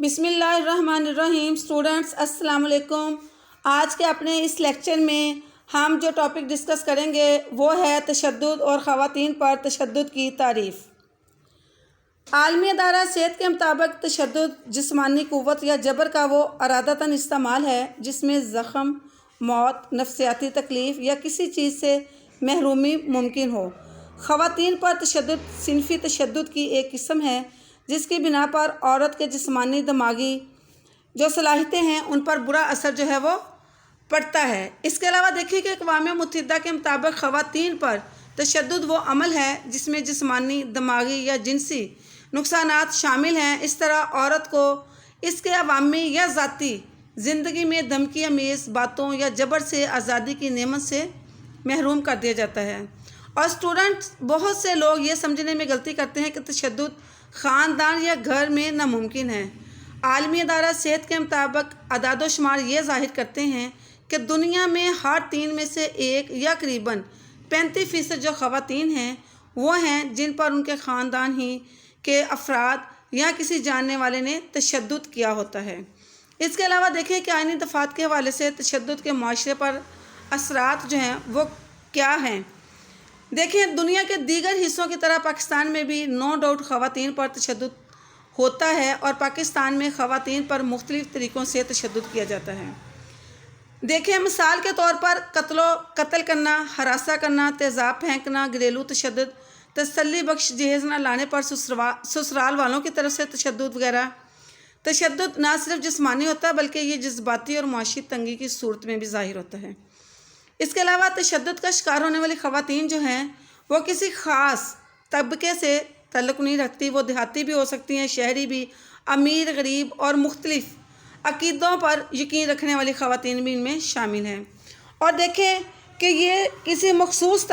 بسم اللہ الرحمن الرحیم۔ اسٹوڈنٹس السلام علیکم۔ آج کے اپنے اس لیکچر میں ہم جو ٹاپک ڈسکس کریں گے وہ ہے تشدد اور خواتین پر تشدد کی تعریف۔ عالمی ادارہ صحت کے مطابق تشدد جسمانی قوت یا جبر کا وہ ارادتاً استعمال ہے جس میں زخم، موت، نفسیاتی تکلیف یا کسی چیز سے محرومی ممکن ہو۔ خواتین پر تشدد صنفی تشدد کی ایک قسم ہے جس کی بنا پر عورت کے جسمانی دماغی جو صلاحیتیں ہیں ان پر برا اثر جو ہے وہ پڑتا ہے۔ اس کے علاوہ دیکھیے کہ اقوام متحدہ کے مطابق خواتین پر تشدد وہ عمل ہے جس میں جسمانی، دماغی یا جنسی نقصانات شامل ہیں۔ اس طرح عورت کو اس کے عوامی یا ذاتی زندگی میں دھمکی آمیز باتوں یا جبر سے آزادی کی نعمت سے محروم کر دیا جاتا ہے۔ اور اسٹوڈنٹس بہت سے لوگ یہ سمجھنے میں غلطی کرتے ہیں کہ تشدد خاندان یا گھر میں ناممکن ہے۔ عالمی ادارہ صحت کے مطابق اعداد و شمار یہ ظاہر کرتے ہیں کہ دنیا میں ہر 3 میں سے 1 یا قریباً 35% جو خواتین ہیں وہ ہیں جن پر ان کے خاندان ہی کے افراد یا کسی جاننے والے نے تشدد کیا ہوتا ہے۔ اس کے علاوہ دیکھیں کہ آئینی دفعات کے حوالے سے تشدد کے معاشرے پر اثرات جو ہیں وہ کیا ہیں۔ دیکھیں دنیا کے دیگر حصوں کی طرح پاکستان میں بھی نو ڈاؤٹ خواتین پر تشدد ہوتا ہے اور پاکستان میں خواتین پر مختلف طریقوں سے تشدد کیا جاتا ہے۔ دیکھیں مثال کے طور پر قتل کرنا، ہراساں کرنا، تیزاب پھینکنا، گھریلو تشدد، تسلی بخش جہیز نہ لانے پر سسرال والوں کی طرف سے تشدد وغیرہ۔ تشدد نہ صرف جسمانی ہوتا ہے بلکہ یہ جذباتی اور معاشی تنگی کی صورت میں بھی ظاہر ہوتا ہے۔ اس کے علاوہ تشدد کا شکار ہونے والی خواتین جو ہیں وہ کسی خاص طبقے سے تعلق نہیں رکھتی، وہ دیہاتی بھی ہو سکتی ہیں، شہری بھی، امیر، غریب اور مختلف عقیدوں پر یقین رکھنے والی خواتین بھی ان میں شامل ہیں۔ اور دیکھیں کہ یہ کسی مخصوص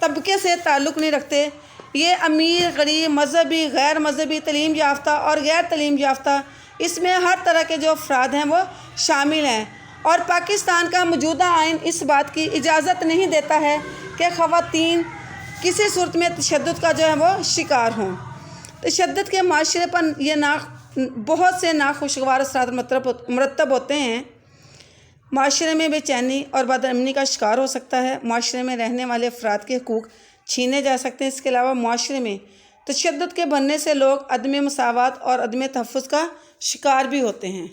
طبقے سے تعلق نہیں رکھتے، یہ امیر، غریب، مذہبی، غیر مذہبی، تعلیم یافتہ اور غیر تعلیم یافتہ، اس میں ہر طرح کے جو افراد ہیں وہ شامل ہیں۔ اور پاکستان کا موجودہ آئین اس بات کی اجازت نہیں دیتا ہے کہ خواتین کسی صورت میں تشدد کا جو ہے وہ شکار ہوں۔ تشدد کے معاشرے پر یہ بہت سے ناخوشگوار اثرات مرتب ہوتے ہیں۔ معاشرے میں بے چینی اور بد امنی کا شکار ہو سکتا ہے، معاشرے میں رہنے والے افراد کے حقوق چھینے جا سکتے ہیں۔ اس کے علاوہ معاشرے میں تشدد کے بڑھنے سے لوگ عدم مساوات اور عدم تحفظ کا شکار بھی ہوتے ہیں۔